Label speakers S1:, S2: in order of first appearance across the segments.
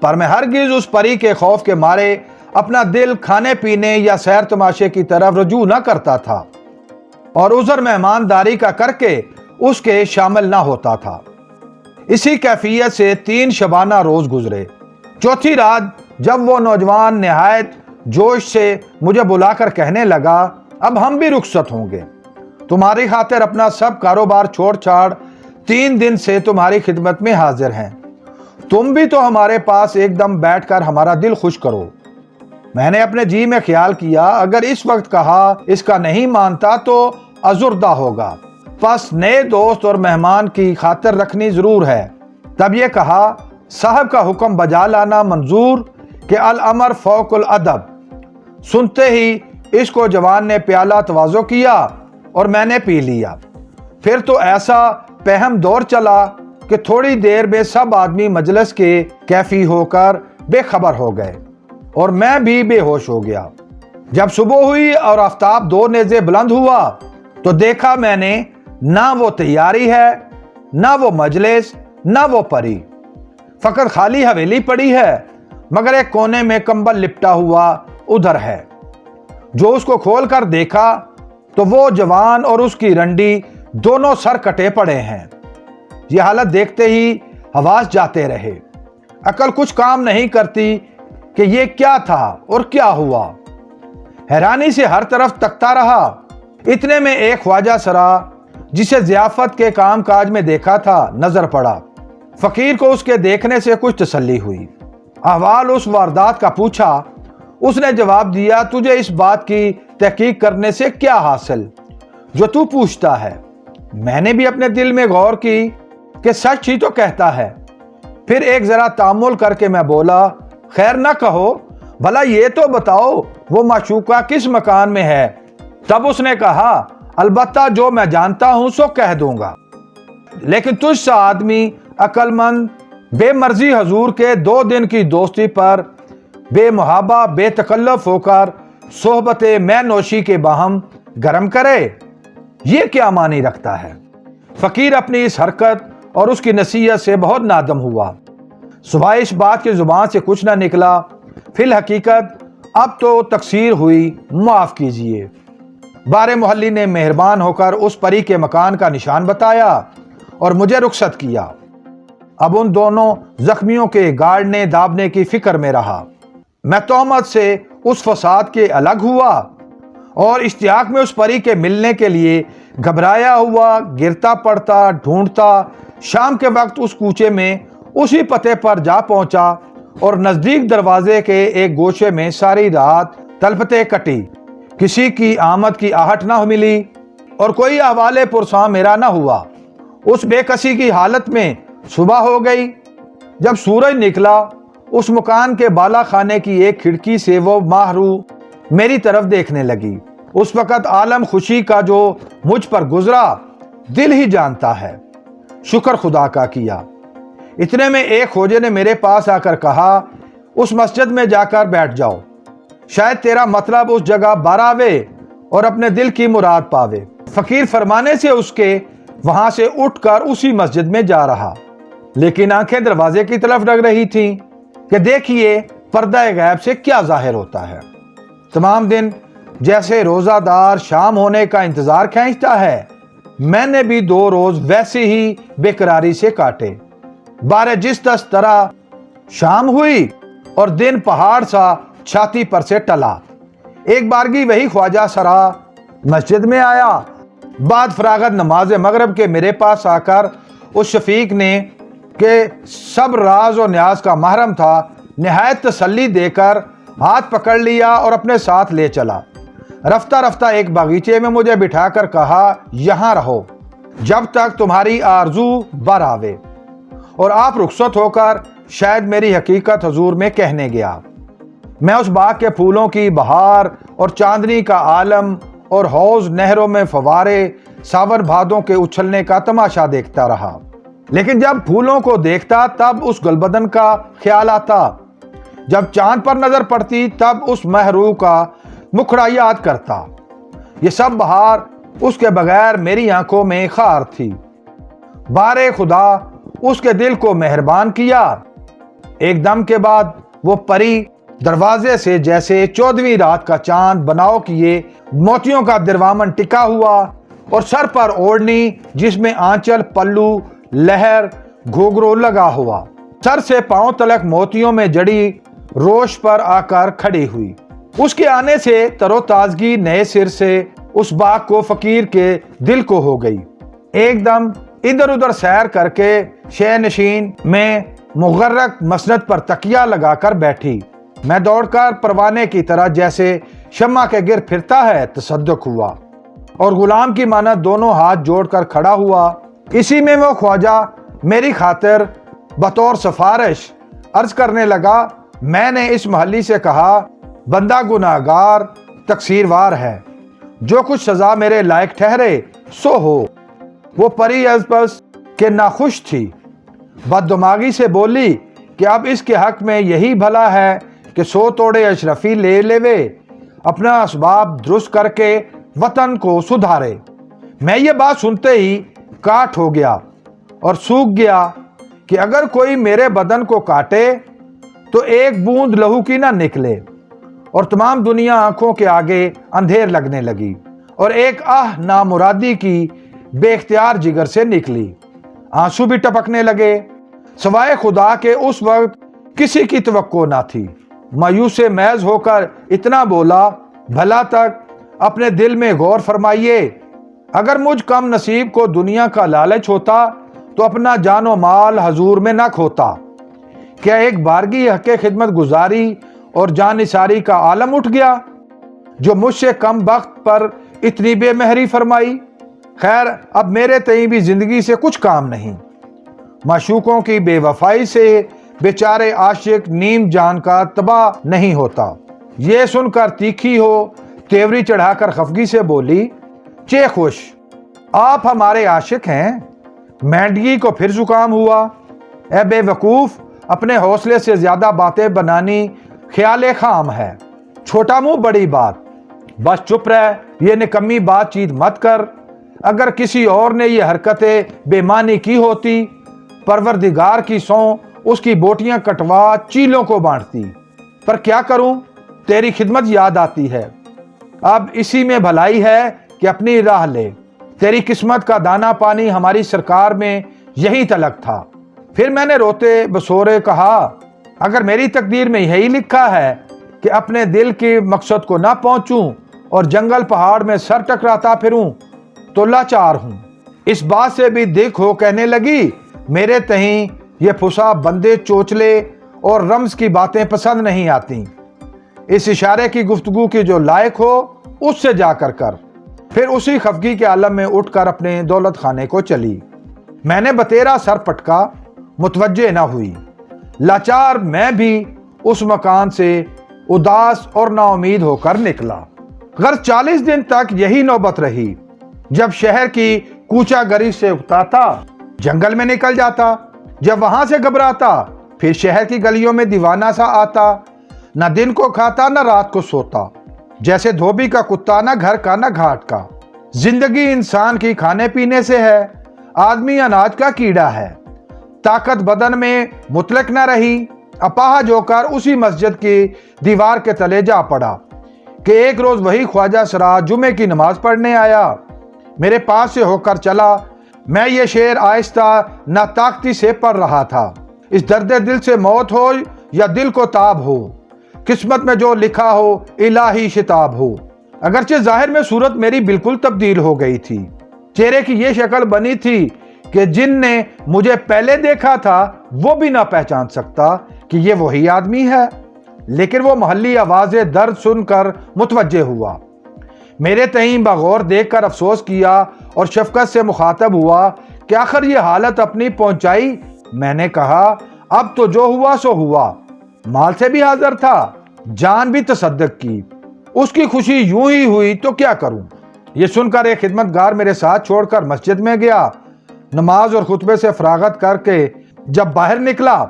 S1: پر میں ہرگز اس پری کے خوف کے مارے اپنا دل کھانے پینے یا سیر تماشے کی طرف رجوع نہ کرتا تھا اور عذر مہمانداری کا کر کے اس کے شامل نہ ہوتا تھا۔ اسی کیفیت سے 3 شبانہ روز گزرے۔ چوتھی رات جب وہ نوجوان نہایت جوش سے مجھے بلا کر کہنے لگا، اب ہم بھی رخصت ہوں گے، تمہاری خاطر اپنا سب کاروبار چھوڑ چھاڑ 3 دن سے تمہاری خدمت میں حاضر ہیں، تم بھی تو ہمارے پاس ایک دم بیٹھ کر ہمارا دل خوش کرو۔ میں نے اپنے جی میں خیال کیا اگر اس وقت کہا اس کا نہیں مانتا تو ازردہ ہوگا، پس نئے دوست اور مہمان کی خاطر رکھنی ضرور ہے۔ تب یہ کہا، صاحب کا حکم بجا لانا منظور کہ الامر فوق الادب۔ سنتے ہی اس کو جوان نے پیالہ تواضع کیا اور میں نے پی لیا۔ پھر تو ایسا پہم دور چلا کہ تھوڑی دیر میں سب آدمی مجلس کے کیفی ہو کر بے خبر ہو گئے اور میں بھی بے ہوش ہو گیا۔ جب صبح ہوئی اور آفتاب 2 نیزے بلند ہوا تو دیکھا میں نے نہ وہ تیاری ہے، نہ وہ مجلس، نہ وہ پری، فقط خالی حویلی پڑی ہے، مگر ایک کونے میں کمبل لپٹا ہوا ادھر ہے۔ جو اس کو کھول کر دیکھا تو وہ جوان اور اس کی رنڈی دونوں سر کٹے پڑے ہیں۔ یہ حالت دیکھتے ہی حواس جاتے رہے، عقل کچھ کام نہیں کرتی کہ یہ کیا تھا اور کیا ہوا۔ حیرانی سے ہر طرف تکتا رہا۔ اتنے میں ایک خواجہ سرا جسے ضیافت کے کام کاج میں دیکھا تھا نظر پڑا۔ فقیر کو اس کے دیکھنے سے کچھ تسلی ہوئی، احوال اس واردات کا پوچھا۔ اس نے جواب دیا، تجھے اس بات کی تحقیق کرنے سے کیا حاصل جو تو پوچھتا ہے؟ میں نے بھی اپنے دل میں غور کی کہ سچ ہی تو کہتا ہے۔ پھر ایک ذرا تأمل کر کے میں بولا، خیر نہ کہو، بھلا یہ تو بتاؤ وہ معشوقہ کس مکان میں ہے؟ تب اس نے کہا، البتہ جو میں جانتا ہوں سو کہہ دوں گا، لیکن تجھ سا آدمی عقل مند بے مرضی حضور کے 2 دن کی دوستی پر بے محابہ بے تکلف ہو کر صحبت میں نوشی کے باہم گرم کرے، یہ کیا معنی رکھتا ہے؟ فقیر اپنی اس حرکت اور اس کی نصیحت سے بہت نادم ہوا۔ صبح اس بات کی زبان سے کچھ نہ نکلا۔ فی الحقیقت اب تو تقصیر ہوئی، معاف کیجئے۔ بارے محلی نے مہربان ہو کر اس پری کے مکان کا نشان بتایا اور مجھے رخصت کیا۔ اب ان دونوں زخمیوں کے گاڑنے دابنے کی فکر میں رہا۔ میں تہمت سے اس فساد کے الگ ہوا اور اشتیاق میں اس پری کے ملنے کے لیے گھبرایا ہوا گرتا پڑتا ڈھونڈتا شام کے وقت اس کوچے میں اسی پتے پر جا پہنچا اور نزدیک دروازے کے ایک گوشے میں ساری رات تلپتے کٹی۔ کسی کی آمد کی آہٹ نہ ملی اور کوئی احوال پرساں میرا نہ ہوا۔ اس بے کسی کی حالت میں صبح ہو گئی۔ جب سورج نکلا اس مکان کے بالا خانے کی ایک کھڑکی سے وہ ماہ رو میری طرف دیکھنے لگی۔ اس وقت عالم خوشی کا جو مجھ پر گزرا دل ہی جانتا ہے، شکر خدا کا کیا۔ اتنے میں ایک کھوجے نے میرے پاس آ کر کہا، اس مسجد میں جا کر بیٹھ جاؤ، شاید تیرا مطلب اس جگہ بار آوے اور اپنے دل کی مراد پاوے۔ فقیر فرمانے سے اس کے وہاں سے اٹھ کر اسی مسجد میں جا رہا، لیکن آنکھیں دروازے کی طرف لگ رہی تھیں کہ دیکھیے پردہ غیب سے کیا ظاہر ہوتا ہے۔ تمام دن جیسے روزہ دار شام ہونے کا انتظار کھینچتا ہے، میں نے بھی 2 روز ویسے ہی بے قراری سے کاٹے۔ بارے جس طرح شام ہوئی اور دن پہاڑ سا چھاتی پر سے ٹلا۔ ایک بارگی وہی خواجہ سرا مسجد میں آیا۔ بعد فراغت نماز مغرب کے میرے پاس آ کر اس شفیق نے کہ سب راز و نیاز کا محرم تھا نہایت تسلی دے کر ہاتھ پکڑ لیا اور اپنے ساتھ لے چلا۔ رفتہ رفتہ ایک باغیچے میں مجھے بٹھا کر کہا، یہاں رہو جب تک تمہاری آرزو بر آوے، اور آپ رخصت ہو کر شاید میری حقیقت حضور میں کہنے گیا۔ میں اس باغ کے پھولوں کی بہار اور چاندنی کا عالم اور حوض نہروں میں فوارے ساون بھادوں کے اچھلنے کا تماشا دیکھتا رہا، لیکن جب پھولوں کو دیکھتا تب اس گلبدن کا خیال آتا، جب چاند پر نظر پڑتی تب اس مہرو کا مکھڑا یاد کرتا۔ یہ سب بہار اس کے بغیر میری آنکھوں میں خار تھی۔ بارے خدا اس کے دل کو مہربان کیا، ایک دم کے بعد وہ پری دروازے سے جیسے 14ویں رات کا چاند بناؤ کیے موتیوں کا دروامن ٹکا ہوا اور سر پر اوڑھنی جس میں آنچل پلو لہر گھوگھرو لگا ہوا سر سے پاؤں تلک موتیوں میں جڑی روش پر آ کر کھڑی ہوئی۔ اس کے آنے سے تر و تازگی نئے سر سے اس باغ کو فقیر کے دل کو ہو گئی۔ ایک دم ادھر ادھر سیر کر کے شے نشین میں مغرق مسند پر تکیہ لگا کر بیٹھی۔ میں دوڑ کر پروانے کی طرح جیسے شمع کے گر پھرتا ہے تصدق ہوا اور غلام کی مانند دونوں ہاتھ جوڑ کر کھڑا ہوا۔ اسی میں وہ خواجہ میری خاطر بطور سفارش عرض کرنے لگا، میں نے اس محلی سے کہا بندہ گناہگار تقصیروار ہے، جو کچھ سزا میرے لائق ٹھہرے سو ہو۔ وہ پری از بس کہ ناخوش تھی، بددماغی سے بولی کہ اب اس کے حق میں یہی بھلا ہے کہ 100 توڑے اشرفی لے لیوے، اپنا اسباب درست کر کے وطن کو سدھارے۔ میں یہ بات سنتے ہی کاٹ ہو گیا اور سوکھ گیا کہ اگر کوئی میرے بدن کو کاٹے تو ایک بوند لہو کی نہ نکلے، اور تمام دنیا آنکھوں کے آگے اندھیر لگنے لگی اور ایک آہ نامرادی کی بے اختیار جگر سے نکلی۔ آنسو بھی ٹپکنے لگے۔ سوائے خدا کے اس وقت کسی کی توقع نہ تھی۔ مایوس سے محض ہو کر اتنا بولا، بھلا تک اپنے دل میں غور فرمائیے، اگر مجھ کم نصیب کو دنیا کا لالچ ہوتا تو اپنا جان و مال حضور میں نہ کھوتا۔ کیا ایک بارگی حق خدمت گزاری اور جان نثاری کا عالم اٹھ گیا جو مجھ سے کم بخت پر اتنی بے مہری فرمائی؟ خیر، اب میرے تئیں بھی زندگی سے کچھ کام نہیں۔ معشوقوں کی بے وفائی سے بیچارے عاشق نیم جان کا تباہ نہیں ہوتا۔ یہ سن کر تیکھی ہو تیوری چڑھا کر خفگی سے بولی، چے خوش، آپ ہمارے عاشق ہیں؟ مینڈگی کو پھر زکام ہوا۔ اے بے وقوف، اپنے حوصلے سے زیادہ باتیں بنانی خیال خام ہے۔ چھوٹا منہ بڑی بات، بس چپ رہ، یہ نکمی بات چیت مت کر۔ اگر کسی اور نے یہ حرکتیں بے معنی کی ہوتی، پروردگار کی سوں اس کی بوٹیاں کٹوا چیلوں کو بانٹتی، پر کیا کروں، تیری خدمت یاد آتی ہے۔ اب اسی میں بھلائی ہے کہ اپنی راہ لے۔ تیری قسمت کا دانا پانی ہماری سرکار میں یہی تلک تھا۔ پھر میں نے روتے بسورے کہا، اگر میری تقدیر میں یہی لکھا ہے کہ اپنے دل کے مقصد کو نہ پہنچوں اور جنگل پہاڑ میں سر ٹکراتا پھروں تو لاچار ہوں۔ اس بات سے بھی دکھ ہو کہنے لگی، میرے تہیں یہ پھسا بندے چوچلے اور رمز کی باتیں پسند نہیں آتی۔ اس اشارے کی گفتگو کی جو لائق ہو اس سے جا کر کر۔ پھر اسی خفگی کے عالم میں اٹھ کر اپنے دولت خانے کو چلی۔ میں نے بتیرا سر پٹکا، متوجہ نہ ہوئی۔ لاچار میں بھی اس مکان سے اداس اور نا امید ہو کر نکلا۔ غرض 40 دن تک یہی نوبت رہی۔ جب شہر کی کوچہ گری سے اکتاتا، جنگل میں نکل جاتا، جب وہاں سے گھبراتا، پھر شہر کی گلیوں میں دیوانہ سا آتا، نہ دن کو کھاتا نہ رات کو سوتا، جیسے دھوبی کا کتا، نہ گھر کا نہ گھاٹ کا۔ زندگی انسان کی کھانے پینے سے ہے، آدمی اناج کا کیڑا ہے۔ طاقت بدن میں مطلق نہ رہی، اپاہج ہو کر اسی مسجد کی دیوار کے تلے جا پڑا کہ ایک روز وہی خواجہ سرا جمعے کی نماز پڑھنے آیا، میرے پاس سے ہو کر چلا۔ میں یہ شعر آہستہ ناطاقتی سے پڑھ رہا تھا، اس درد دل سے موت ہو یا دل کو تاب ہو، قسمت میں جو لکھا ہو الہی شتاب ہو۔ اگرچہ ظاہر میں صورت میری بالکل تبدیل ہو گئی تھی، چہرے کی یہ شکل بنی تھی کہ جن نے مجھے پہلے دیکھا تھا وہ بھی نہ پہچان سکتا کہ یہ وہی آدمی ہے، لیکن وہ محلی آواز درد سن کر متوجہ ہوا۔ میرے تئیں بغور دیکھ کر افسوس کیا اور شفقت سے مخاطب ہوا کہ آخر یہ حالت اپنی پہنچائی۔ میں نے کہا، اب تو جو ہوا سو ہوا، مال سے بھی حاضر تھا، جان بھی تصدق کی، اس کی خوشی یوں ہی ہوئی تو کیا کروں۔ یہ سن کر ایک خدمتگار میرے ساتھ چھوڑ کر مسجد میں گیا۔ نماز اور خطبے سے فراغت کر کے جب باہر نکلا،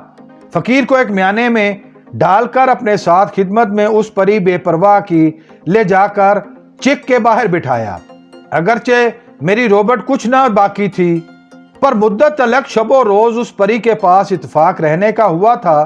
S1: فقیر کو ایک میانے میں ڈال کر اپنے ساتھ خدمت میں اس پری بے پرواہ کی لے جا کر چک کے باہر بٹھایا۔ اگرچہ میری روبٹ کچھ نہ باقی تھی، پر مدت تلک شب و روز اس پری کے پاس اتفاق رہنے کا ہوا تھا،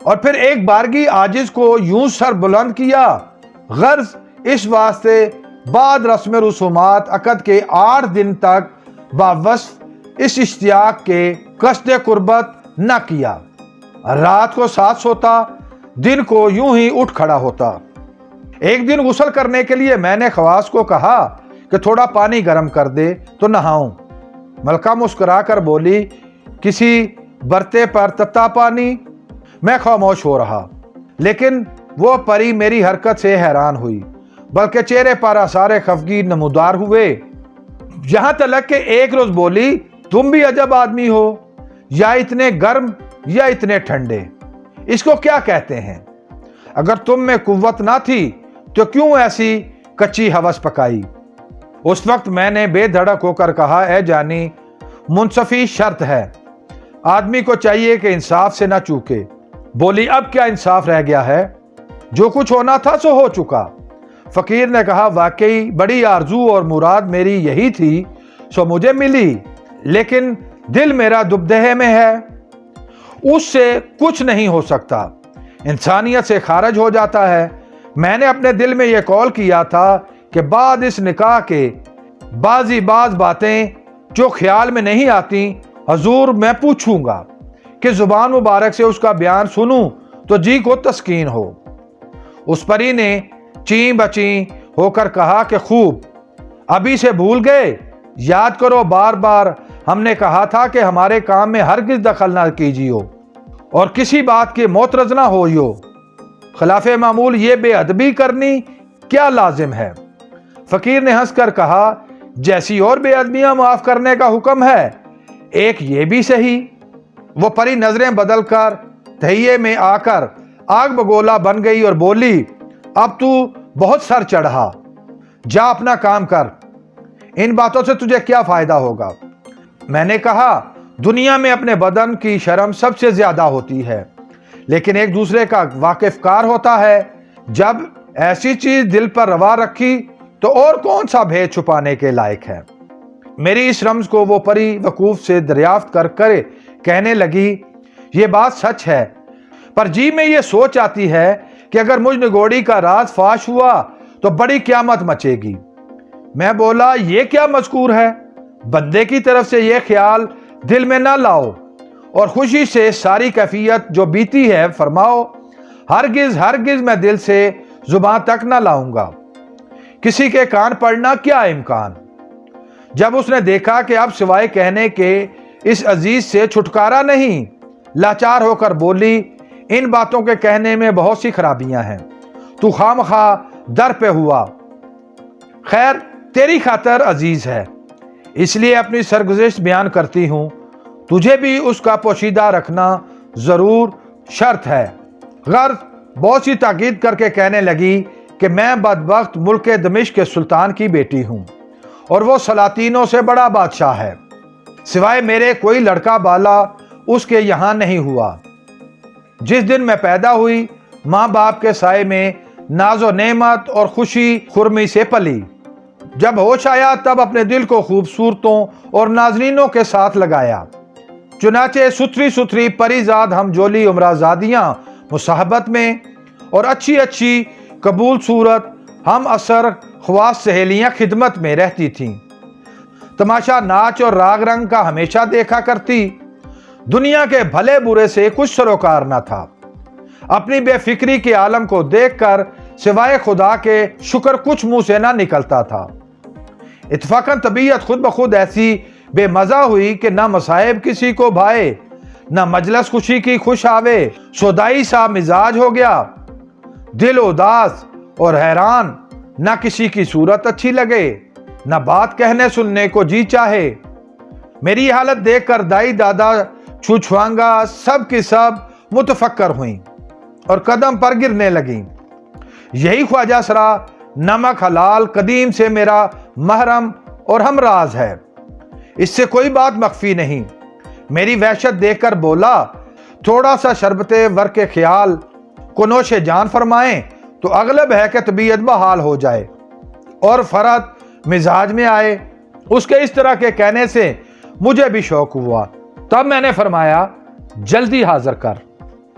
S1: اور پھر ایک بارگی عاجز کو یوں سر بلند کیا، غرض اس واسطے بعد رسم رسومات عقد کے 8 دن تک باوصف اس اشتیاق کے قصد قربت نہ کیا۔ رات کو ساتھ سوتا، دن کو یوں ہی اٹھ کھڑا ہوتا۔ ایک دن غسل کرنے کے لیے میں نے خواص کو کہا کہ تھوڑا پانی گرم کر دے تو نہاؤں۔ ملکہ مسکرا کر بولی، کسی برتے پر تتا پانی؟ میں خاموش ہو رہا، لیکن وہ پری میری حرکت سے حیران ہوئی، بلکہ چہرے پر آثار خفگی نمودار ہوئے، یہاں تلک کہ ایک روز بولی، تم بھی عجب آدمی ہو، یا اتنے گرم یا اتنے ٹھنڈے، اس کو کیا کہتے ہیں؟ اگر تم میں قوت نہ تھی تو کیوں ایسی کچی ہوس پکائی؟ اس وقت میں نے بے دھڑک ہو کر کہا، اے جانی، منصفی شرط ہے، آدمی کو چاہیے کہ انصاف سے نہ چوکے۔ بولی، اب کیا انصاف رہ گیا ہے؟ جو کچھ ہونا تھا سو ہو چکا۔ فقیر نے کہا، واقعی بڑی آرزو اور مراد میری یہی تھی، سو مجھے ملی، لیکن دل میرا دبدہے میں ہے، اس سے کچھ نہیں ہو سکتا، انسانیت سے خارج ہو جاتا ہے۔ میں نے اپنے دل میں یہ قول کیا تھا کہ بعد اس نکاح کے بعض باتیں جو خیال میں نہیں آتی حضور میں پوچھوں گا کہ زبان مبارک سے اس کا بیان سنوں تو جی کو تسکین ہو۔ اس پری نے چیں بچیں ہو کر کہا کہ خوب، ابھی سے بھول گئے؟ یاد کرو بار بار ہم نے کہا تھا کہ ہمارے کام میں ہرگز دخل نہ کیجیو اور کسی بات کے معترض نہ ہوئیو، خلاف معمول یہ بے ادبی کرنی کیا لازم ہے؟ فقیر نے ہنس کر کہا، جیسی اور بے ادبیاں معاف کرنے کا حکم ہے، ایک یہ بھی صحیح۔ وہ پری نظریں بدل کر تہیے میں آ کر آگ بگولا بن گئی اور بولی، اب تو بہت سر چڑھا، جا اپنا کام کر، ان باتوں سے تجھے کیا فائدہ ہوگا؟ میں نے کہا، دنیا میں اپنے بدن کی شرم سب سے زیادہ ہوتی ہے، لیکن ایک دوسرے کا واقف کار ہوتا ہے، جب ایسی چیز دل پر روا رکھی تو اور کون سا بھید چھپانے کے لائق ہے؟ میری اس رمز کو وہ پری وقوف سے دریافت کر کہنے لگی، یہ بات سچ ہے، پر جی میں یہ سوچ آتی ہے کہ اگر مجھ نگوڑی کا راز فاش ہوا تو بڑی قیامت مچے گی۔ میں بولا، یہ کیا مذکور ہے؟ بندے کی طرف سے یہ خیال دل میں نہ لاؤ اور خوشی سے ساری کیفیت جو بیتی ہے فرماؤ، ہرگز میں دل سے زبان تک نہ لاؤں گا، کسی کے کان پڑنا کیا امکان۔ جب اس نے دیکھا کہ اب سوائے کہنے کے اس عزیز سے چھٹکارا نہیں، لاچار ہو کر بولی، ان باتوں کے کہنے میں بہت سی خرابیاں ہیں، تو خواہ در پہ ہوا، خیر تیری خاطر عزیز ہے، اس لیے اپنی سرگزشت بیان کرتی ہوں، تجھے بھی اس کا پوشیدہ رکھنا ضرور شرط ہے۔ غرض بہت سی تاکید کر کے کہنے لگی کہ میں بدبخت ملک دمشق کے سلطان کی بیٹی ہوں اور وہ سلاطینوں سے بڑا بادشاہ ہے، سوائے میرے کوئی لڑکا بالا اس کے یہاں نہیں ہوا۔ جس دن میں پیدا ہوئی ماں باپ کے سائے میں ناز و نعمت اور خوشی خرمی سے پلی، جب ہوش آیا تب اپنے دل کو خوبصورتوں اور نازنینوں کے ساتھ لگایا، چنانچہ ستھری پریزاد ہم جولی عمرہ زادیاں مصاحبت میں اور اچھی قبول صورت ہم اثر خواص سہیلیاں خدمت میں رہتی تھیں، تماشا ناچ اور راگ رنگ کا ہمیشہ دیکھا کرتی، دنیا کے بھلے برے سے کچھ سروکار نہ تھا، اپنی بے فکری کے عالم کو دیکھ کر سوائے خدا کے شکر کچھ منہ سے نہ نکلتا تھا۔ اتفاقاً طبیعت خود بخود ایسی بے مزہ ہوئی کہ نہ مصائب کسی کو بھائے، نہ مجلس خوشی کی خوش آوے، سودائی سا مزاج ہو گیا، دل اداس اور حیران، نہ کسی کی صورت اچھی لگے، نہ بات کہنے سننے کو جی چاہے۔ میری حالت دیکھ کر دائی دادا چھوچھوانگا سب کی سب متفکر ہوئیں اور قدم پر گرنے لگیں۔ یہی خواجہ سرا نمک حلال قدیم سے میرا محرم اور ہمراز ہے، اس سے کوئی بات مخفی نہیں۔ میری وحشت دیکھ کر بولا، تھوڑا سا شربت ورق خیال کو نوش جان فرمائیں تو اغلب ہے کہ طبیعت بحال ہو جائے اور فرد مزاج میں آئے۔ اس کے اس طرح کے کہنے سے مجھے بھی شوق ہوا، تب میں نے فرمایا، جلدی حاضر کر۔